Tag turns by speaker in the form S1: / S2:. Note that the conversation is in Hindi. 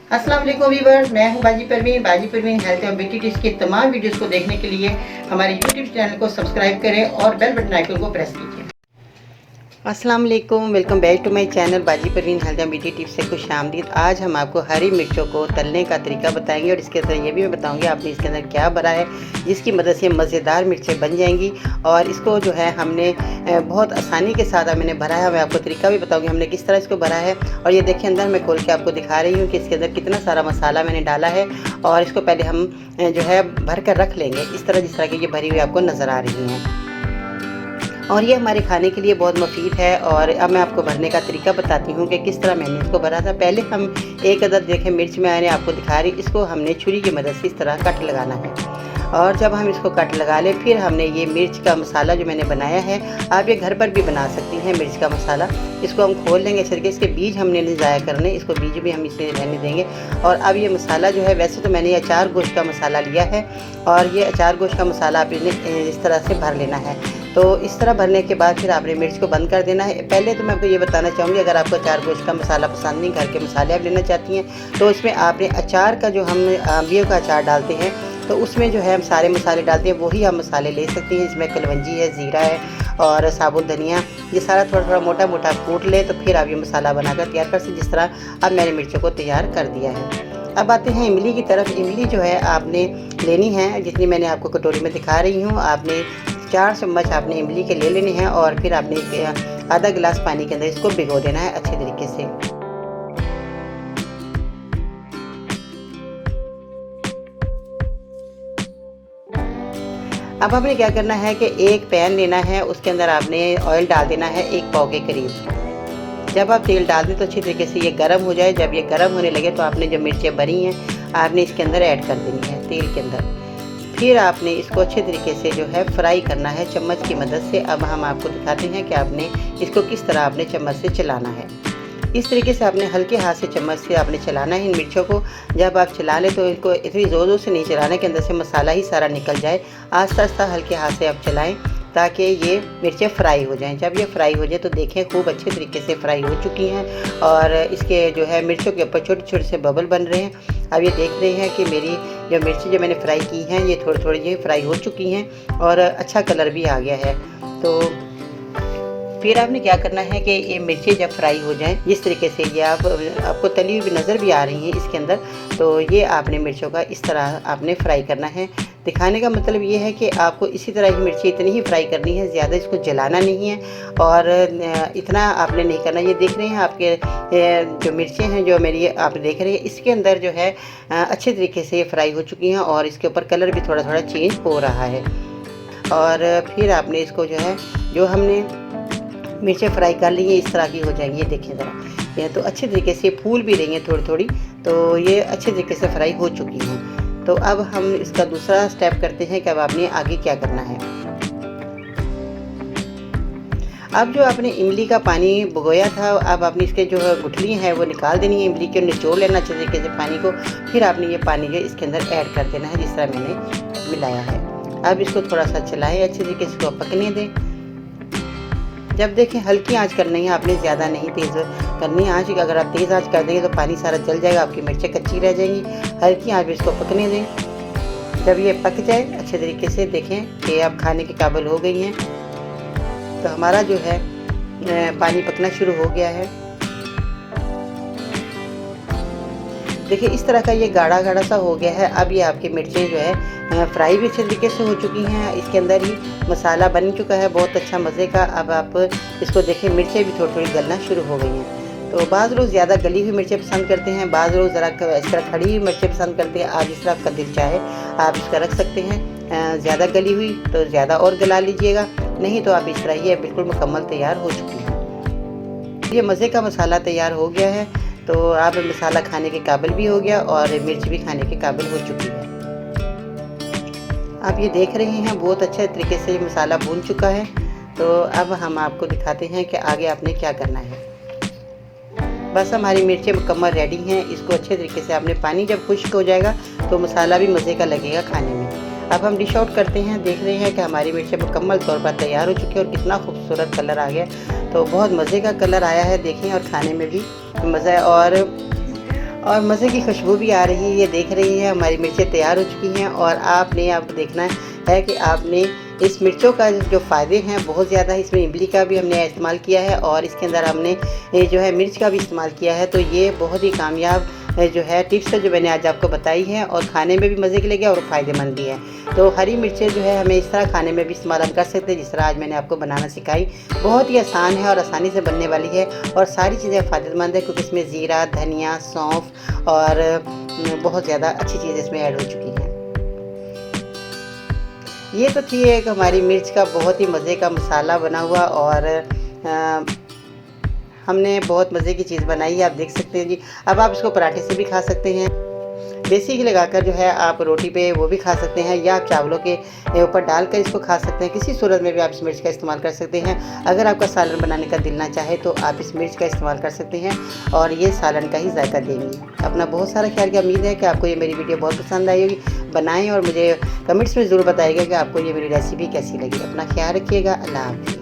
S1: अस्सलाम वालेकुम व्यूअर्स, मैं हूं बाजी परवीन हेल्थ और ब्यूटी टिप्स की तमाम वीडियोस को देखने के लिए हमारे यूट्यूब चैनल को सब्सक्राइब करें और बेल बटन आइकन को प्रेस कीजिए। अस्सलाम वालेकुम, welcome back to my channel Baji Parveen health and beauty tips से खुश आमदीद। आज हम आपको हरी मिर्चों को तलने का तरीका बताएंगे और इसके अंदर ये भी मैं बताऊंगी आपने इसके अंदर क्या भरा है, जिसकी मदद से मज़ेदार मिर्चें बन जाएंगी। और इसको जो है हमने बहुत आसानी के साथ मैंने भरा है। मैं आपको तरीका भी बताऊंगी हमने किस तरह इसको भरा है। और ये देखिए अंदर मैं खोल के आपको दिखा रही हूँ कि इसके अंदर कितना सारा मसाला मैंने डाला है। और इसको पहले हम जो है भर कर रख लेंगे इस तरह, जिस तरह की ये भरी हुई आपको नज़र आ रही हैं। और ये हमारे खाने के लिए बहुत मुफीद है। और अब मैं आपको भरने का तरीका बताती हूँ कि किस तरह मैंने इसको भरा था। पहले हम एक अदद देखें मिर्च मैंने आपको दिखा रही, इसको हमने छुरी की मदद से इस तरह कट लगाना है। और जब हम इसको कट लगा लें फिर हमने ये मिर्च का मसाला जो मैंने बनाया है, आप ये घर पर भी बना सकती हैं मिर्च का मसाला। इसको हम खोल लेंगे अच्छे तरीके, इसके बीज हमने नहीं ज़ाया करने, इसको बीज भी हम इसे रहने देंगे। और अब ये मसाला जो है, वैसे तो मैंने ये अचार गोश्त का मसाला लिया है और ये अचार गोश्त का मसाला आप इस तरह से भर लेना है। तो इस तरह भरने के बाद फिर आपने मिर्च को बंद कर देना है। पहले तो मैं आपको ये बताना चाहूँगी, अगर आपको अचार गोश्त का मसाला पसंद नहीं, घर के मसाले आप लेना चाहती हैं, तो इसमें आपने अचार का जो हम अम्बियों का अचार डालते हैं तो उसमें जो है हम सारे मसाले डालते हैं, वही हम मसाले ले सकते हैं। इसमें कलवंजी है, ज़ीरा है और साबुत धनिया, ये सारा थोड़ा थोड़ा मोटा मोटा कूट ले तो फिर आप ये मसाला बनाकर तैयार कर सकते। जिस तरह अब मैंने मिर्चों को तैयार कर दिया है। अब आते हैं इमली की तरफ। इमली जो है आपने लेनी है, जितनी मैंने आपको कटोरी में दिखा रही हूँ। आपने 4 चम्मच आपने इमली के ले लेने हैं और फिर आपने आधा गिलास पानी के अंदर इसको भिगो देना है अच्छे तरीके से। अब आपने क्या करना है कि एक पैन लेना है, उसके अंदर आपने ऑयल डाल देना है 1 पाव के करीब। जब आप तेल डाल दें तो अच्छी तरीके से ये गर्म हो जाए। जब ये गर्म होने लगे तो आपने जो मिर्चें भरी हैं आपने इसके अंदर ऐड कर देनी है तेल के अंदर। फिर आपने इसको अच्छे तरीके से जो है फ्राई करना है चम्मच की मदद से। अब हम आपको दिखाते हैं कि आपने इसको किस तरह आपने चम्मच से चलाना है। इस तरीके से आपने हल्के हाथ से चम्मच से आपने चलाना है इन मिर्चों को। जब आप चला लें तो इनको इतनी ज़ोर ज़ोर से नहीं चलाना कि अंदर से मसाला ही सारा निकल जाए। आस्ता आस्ता हल्के हाथ से आप चलाएं ताकि ये मिर्चें फ्राई हो जाएं। जब ये फ्राई हो जाए तो देखें खूब अच्छे तरीके से फ्राई हो चुकी हैं और इसके जो है मिर्चों के ऊपर छोटे छोटे से बबल बन रहे हैं। अब ये देख रहे हैं कि मेरी जो मिर्ची जो मैंने फ्राई की हैं ये थोड़ी थोड़ी ये फ्राई हो चुकी हैं और अच्छा कलर भी आ गया है। तो फिर आपने क्या करना है कि ये मिर्ची जब फ्राई हो जाएं, जिस तरीके से ये आपको तली हुई नज़र भी आ रही है इसके अंदर, तो ये आपने मिर्चों का इस तरह आपने फ्राई करना है। दिखाने का मतलब ये है कि आपको इसी तरह की मिर्ची इतनी ही फ्राई करनी है, ज़्यादा इसको जलाना नहीं है और इतना आपने नहीं करना। ये देख रहे हैं आपके जो मिर्चें हैं जो मेरी आप देख रहे हैं, इसके अंदर जो है अच्छे तरीके से ये फ्राई हो चुकी हैं और इसके ऊपर कलर भी थोड़ा थोड़ा चेंज हो रहा है। और फिर आपने इसको जो है जो हमने मिर्चें फ्राई कर ली हैं इस तरह की हो जाएंगी। ये देखिए ज़रा, ये तो अच्छे तरीके से फूल भी रही हैं थोड़ी थोड़ी, तो ये अच्छे तरीके से फ्राई हो चुकी हैं। तो अब हम इसका दूसरा स्टेप करते हैं कि अब आपने आगे क्या करना है। अब जो आपने इमली का पानी भिगोया था, अब आपने इसके जो गुठली है वो निकाल देनी है, इमली के निचोड़ लेना अच्छे तरीके से पानी को। फिर आपने ये पानी जो इसके अंदर ऐड कर देना है जिस तरह मैंने मिलाया है। अब इसको थोड़ा सा चलाएं अच्छे तरीके से, इसको पकने दें। जब देखें हल्की आंच करनी है, आपने ज़्यादा नहीं तेज़ करनी है आंच। अगर आप तेज़ आंच कर देंगे तो पानी सारा जल जाएगा, आपकी मिर्चें कच्ची रह जाएंगी। हल्की आंच में इसको पकने दें। जब ये पक जाए अच्छे तरीके से, देखें कि अब खाने के काबिल हो गई हैं, तो हमारा जो है पानी पकना शुरू हो गया है। देखिए इस तरह का ये गाढ़ा गाढ़ा सा हो गया है। अब ये आपकी मिर्चें जो है फ्राई भी अच्छे तरीके से हो चुकी हैं, इसके अंदर ही मसाला बन चुका है बहुत अच्छा मज़े का। अब आप इसको देखें मिर्चें भी थोड़ी थोड़ी गलना शुरू हो गई हैं। तो बाज़ लोग ज़्यादा गली हुई मिर्चें पसंद करते हैं, बाज़ लोग ज़रा इस तरह खड़ी हुई मिर्चें पसंद करते हैं। आप जिस तरह आपका दिल चाहे आप इसका रख सकते हैं। ज़्यादा गली हुई तो ज़्यादा और गला लीजिएगा, नहीं तो आप इस तरह ये बिल्कुल मुकम्मल तैयार हो चुकी है। ये मज़े का मसाला तैयार हो गया है। तो अब मसाला खाने के काबिल भी हो गया और मिर्च भी खाने के काबिल हो चुकी है। आप ये देख रहे हैं बहुत अच्छे तरीके से मसाला भून चुका है। तो अब हम आपको दिखाते हैं कि आगे आपने क्या करना है। बस हमारी मिर्चें मुकम्मल रेडी हैं। इसको अच्छे तरीके से आपने पानी जब खुश्क हो जाएगा तो मसाला भी मज़े का लगेगा खाने में। अब हम डिश आउट करते हैं। देख रहे हैं कि हमारी मिर्चें मुकम्मल तौर पर तैयार हो चुकी है और कितना खूबसूरत कलर आ गया। तो बहुत मज़े का कलर आया है देखें, और खाने में भी मज़ा है। और मज़े की खुशबू भी आ रही है। ये देख रही हैं हमारी मिर्चें तैयार हो चुकी हैं और आपने अब देखना है कि आपने इस मिर्चों का जो फ़ायदे हैं बहुत ज़्यादा है। इसमें इमली का भी हमने इस्तेमाल किया है और इसके अंदर हमने जो है मिर्च का भी इस्तेमाल किया है। तो ये बहुत ही कामयाब जो है टिप्स है जो मैंने आज आपको बताई है और खाने में भी मज़े की लगी और फ़ायदेमंद भी है। तो हरी मिर्चें जो है हमें इस तरह खाने में भी इस्तेमाल हम कर सकते हैं जिस तरह आज मैंने आपको बनाना सिखाई। बहुत ही आसान है और आसानी से बनने वाली है और सारी चीज़ें फ़ायदेमंद है क्योंकि इसमें ज़ीरा, धनिया, सौंफ और बहुत ज़्यादा अच्छी चीज़ इसमें ऐड हो चुकी है। ये तो थी एक हमारी मिर्च का बहुत ही मज़े का मसाला बना हुआ और हमने बहुत मज़े की चीज़ बनाई है, आप देख सकते हैं जी। अब आप इसको पराठे से भी खा सकते हैं, देसी घी लगाकर जो है आप रोटी पे वो भी खा सकते हैं या आप चावलों के ऊपर डालकर इसको खा सकते हैं। किसी सूरत में भी आप इस मिर्च का इस्तेमाल कर सकते हैं। अगर आपका सालन बनाने का दिल ना चाहे तो आप इस मिर्च का इस्तेमाल कर सकते हैं और ये सालन का ही जायका देंगी। अपना बहुत सारा ख्याल रखिए। उम्मीद है कि आपको ये मेरी वीडियो बहुत पसंद आई होगी। बनाएँ और मुझे कमेंट्स में ज़रूर बताइएगा कि आपको ये मेरी रेसिपी कैसी लगी। अपना ख्याल रखिएगा। अल्लाह हाफ़िज़।